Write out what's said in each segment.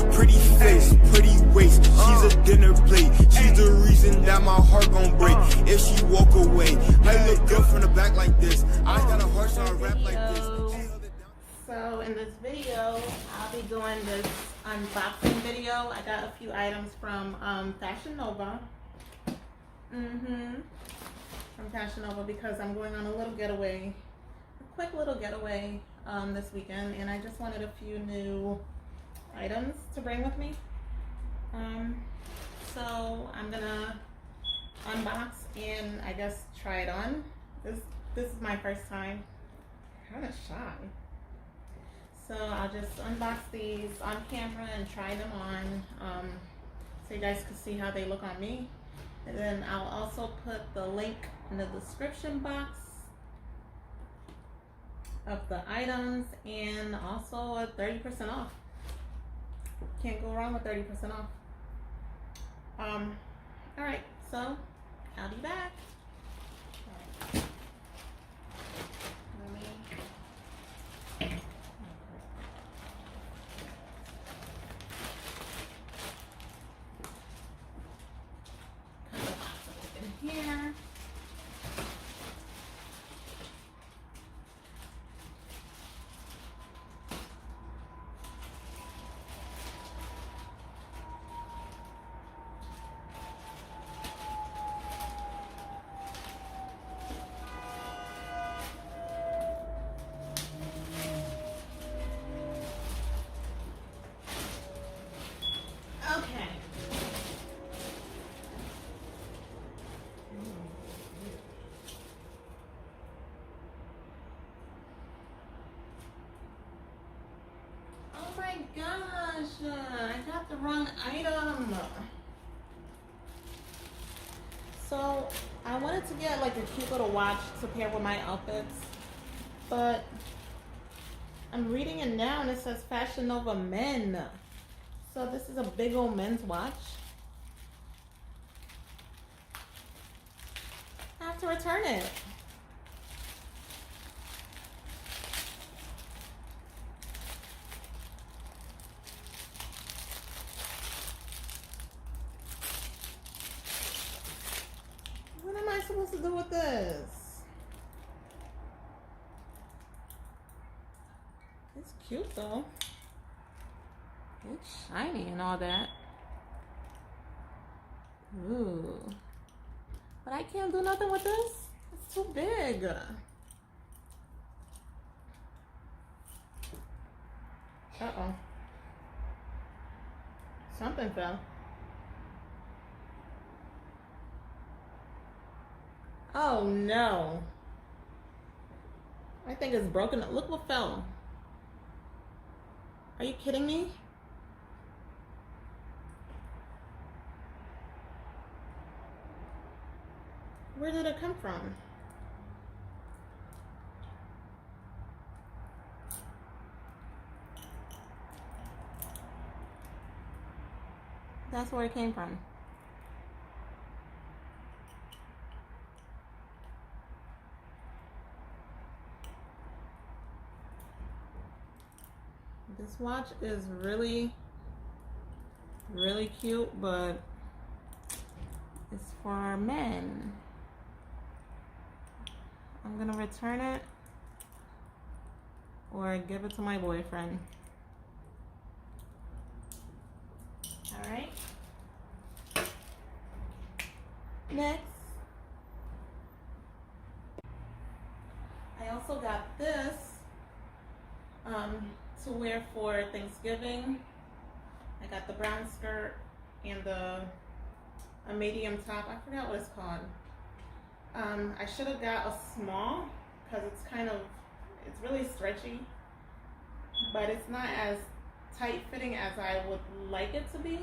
a pretty face, pretty waist. She's a dinner plate. She's the reason that my heart gon' break if she walk away. I look good from the back like this. I got a heart, so I rap like this. So in this video, I'll be doing this unboxing video. I got a few items from Fashion Nova. From Fashion Nova because I'm going on a little getaway, a quick little getaway this weekend, and I just wanted a few new items to bring with me. So I'm gonna unbox and I guess try it on. This is my first time. Kind of shy. So I'll just unbox these on camera and try them on so you guys can see how they look on me. And then I'll also put the link in the description box of the items and also a 30% off. Can't go wrong with 30% off. Alright, so I'll be back. Here. Okay. Oh my gosh, I got the wrong item. So I wanted to get like a cute little watch to pair with my outfits, but I'm reading it now and it says Fashion Nova Men. So this is a big old men's watch. I have to return it. What am I supposed to do with this? It's cute though. It's shiny and all that. Ooh. But I can't do nothing with this. It's too big. Uh-oh. Something fell. Oh no. I think it's broken. Look what fell. Are you kidding me? Where did it come from? That's where it came from. This watch is really, really cute, but it's for men. I'm gonna return it or give it to my boyfriend. All right. Next, I also got this to wear for Thanksgiving. I got the brown skirt and a medium top. I forgot what it's called. I should have got a small because it's really stretchy, but it's not as tight fitting as I would like it to be.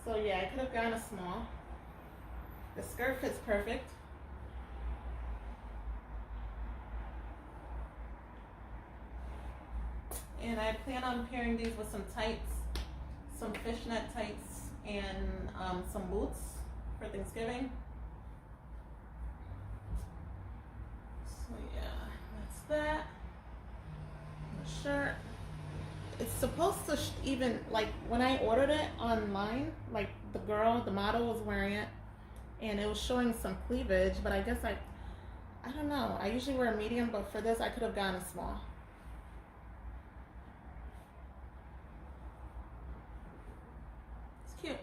So yeah, I could have gotten a small. The skirt fits perfect. And I plan on pairing these with some tights, some fishnet tights, and some boots for Thanksgiving. So yeah, that's that. The shirt. it's supposed to even, like, when I ordered it online, like, the model was wearing it, and it was showing some cleavage, but I guess I don't know. I usually wear a medium, but for this, I could have gotten a small. It's cute.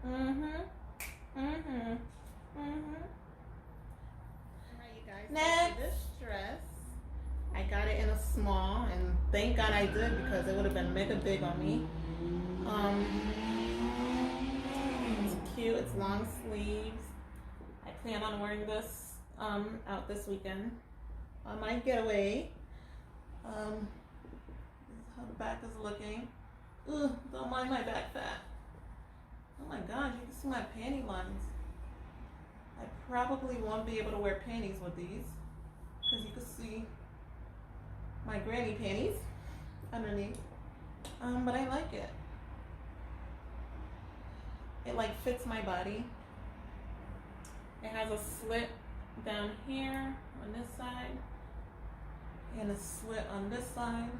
Alright, you guys. Next. This dress, I got it in a small, and thank God I did, because it would have been mega big on me. It's cute. It's long sleeves. I plan on wearing this out this weekend on my getaway. This is how the back is looking. Ugh, don't mind my back fat. Oh my God, you can see my panty lines. I probably won't be able to wear panties with these, because you can see my granny panties underneath. But I like it. It like fits my body. It has a slit down here on this side and a slit on this side.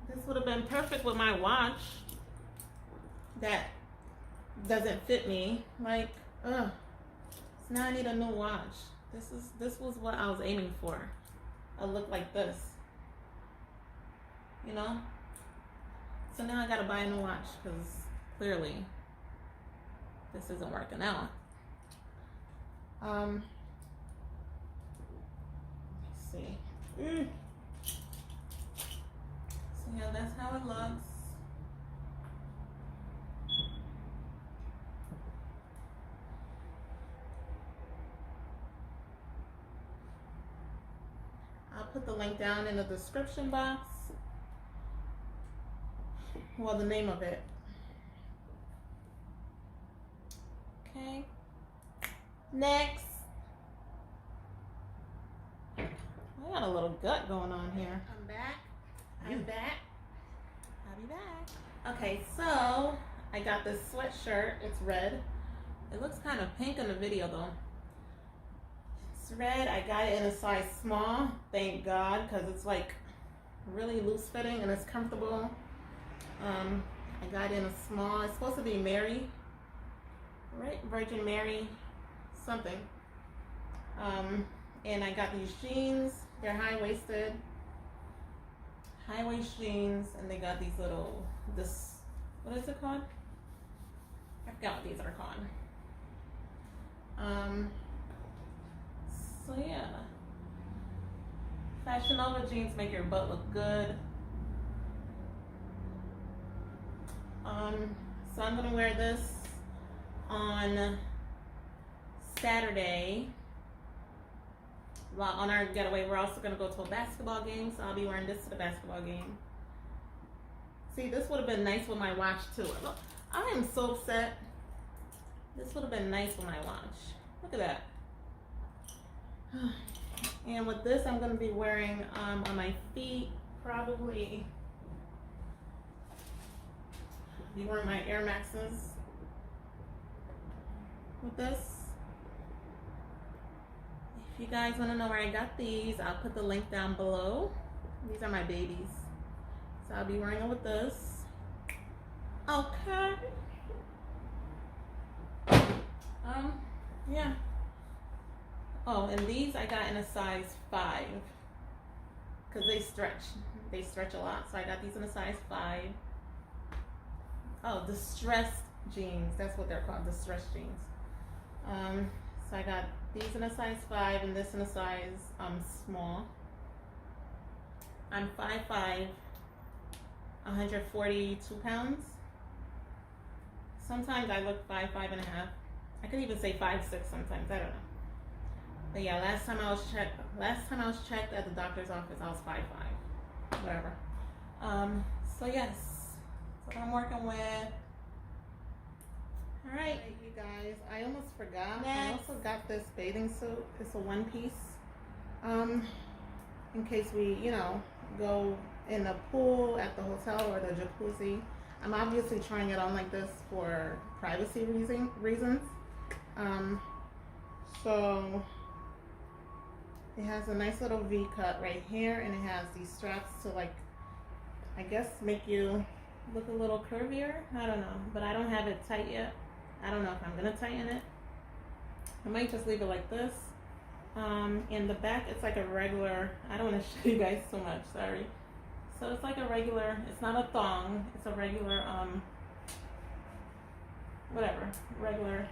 This would have been perfect with my watch that doesn't fit me. Like, ugh. So now I need a new watch. This was what I was aiming for. A look like this. You know? So now I gotta buy a new watch, because clearly this isn't working out. Let's see. So yeah, that's how it looks. I'll put the link down in the description box. Well, the name of it. Okay. Next. I got a little gut going on here. I'm back. I'll be back. Okay, so I got this sweatshirt. It's red. It looks kind of pink in the video though. It's red. I got it in a size small. Thank God, because it's like really loose fitting and it's comfortable. I got it in a small. It's supposed to be Mary, right? Virgin Mary something. And I got these jeans. They're high-waisted. High-waist jeans, and they got these little, what is it called? I forgot what these are called. So yeah. Fashion Nova jeans make your butt look good. So I'm gonna wear this on Saturday. While on our getaway, we're also gonna go to a basketball game, so I'll be wearing this to the basketball game. See, this would have been nice with my watch too. Look, I am so upset. This would have been nice with my watch. Look at that. And with this, I'm gonna be wearing on my feet, probably be wearing my Air Maxes with this. If you guys want to know where I got these, I'll put the link down below. These are my babies. So I'll be wearing it with this. Okay. Yeah. Oh, and these I got in a size 5. Because they stretch. They stretch a lot. So I got these in a size 5. Oh, distressed jeans. That's what they're called, distressed jeans. So I got these in a size 5 and this in a size small. I'm 5'5", 142 pounds. Sometimes I look 5'5 and a half. I could even say 5'6" sometimes. I don't know. But yeah, last time I was checked at the doctor's office, I was 5'5". Whatever. So yes, that's what I'm working with. All right, you guys. I almost forgot. Next. I also got this bathing suit. It's a one piece. In case we, go in the pool at the hotel or the jacuzzi. I'm obviously trying it on like this for privacy reasons. So it has a nice little V cut right here, and it has these straps to, like, I guess make you look a little curvier. I don't know, but I don't have it tight yet. I don't know if I'm gonna tighten it. I might just leave it like this. In the back, it's like a regular, I don't want to show you guys so much, sorry. So it's like a regular, it's not a thong, it's a regular, regular,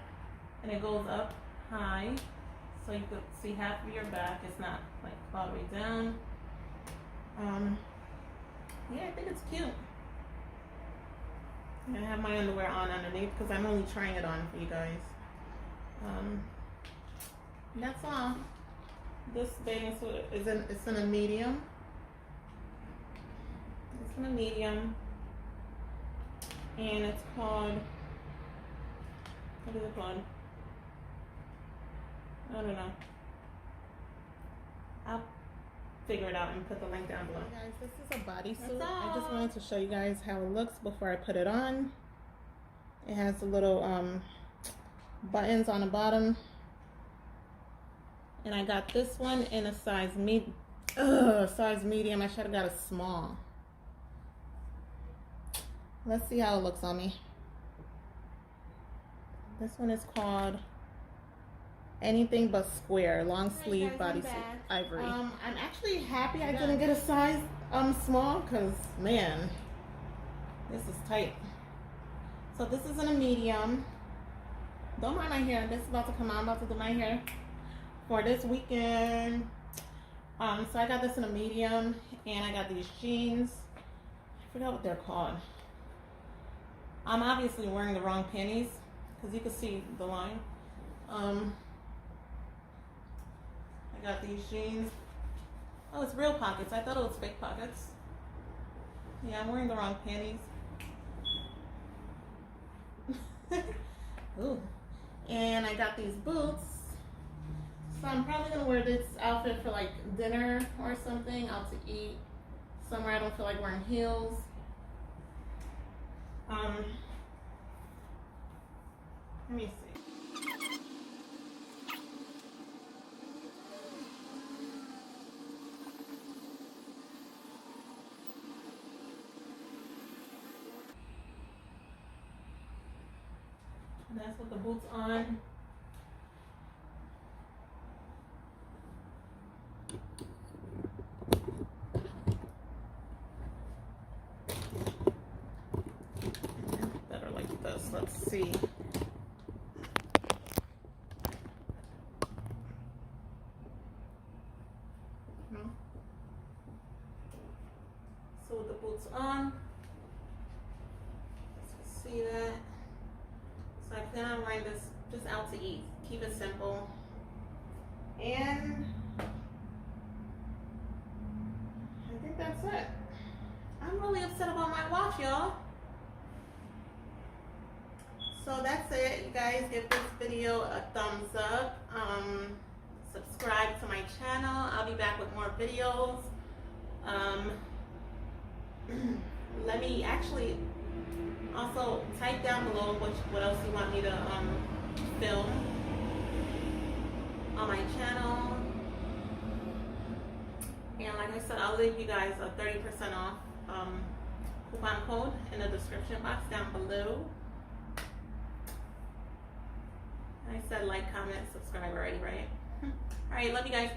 and it goes up high, so you could see half of your back. It's not like all the way down. Yeah, I think it's cute. I have my underwear on underneath because I'm only trying it on for you guys. That's all. This bathing suit it's in a medium. It's in a medium, and it's called, what is it called? I don't know. I'll figure it out and put the link down below. Hey guys, this is a bodysuit. I just wanted to show you guys how it looks before I put it on. It has the little buttons on the bottom. And I got this one in a size medium. I should have got a small. Let's see how it looks on me. This one is called Anything But Square, long sleeve bodysuit, ivory. I'm actually happy I didn't get a size small, because man, this is tight. So this is in a medium. Don't mind my hair. This is about to come out. I'm about to do my hair for this weekend. So I got this in a medium, and I got these jeans. I forgot what they're called. I'm obviously wearing the wrong panties because you can see the line. I got these jeans. Oh, it's real pockets. I thought it was fake pockets. Yeah, I'm wearing the wrong panties. Ooh. And I got these boots. So I'm probably gonna wear this outfit for like dinner or something, out to eat somewhere. I don't feel like wearing heels. Let me see. And that's with the boots on. Better like this. Let's see. So with the boots on, let's see that. So I plan on wearing this just out to eat. Keep it simple. And I think that's it. I'm really upset about my watch, y'all. So that's it. You guys, give this video a thumbs up. Subscribe to my channel. I'll be back with more videos. Let me actually also type down below what else you want me to film on my channel. And like I said, I'll leave you guys a 30% off coupon code in the description box down below. I said like, comment, subscribe already, right? All right, love you guys.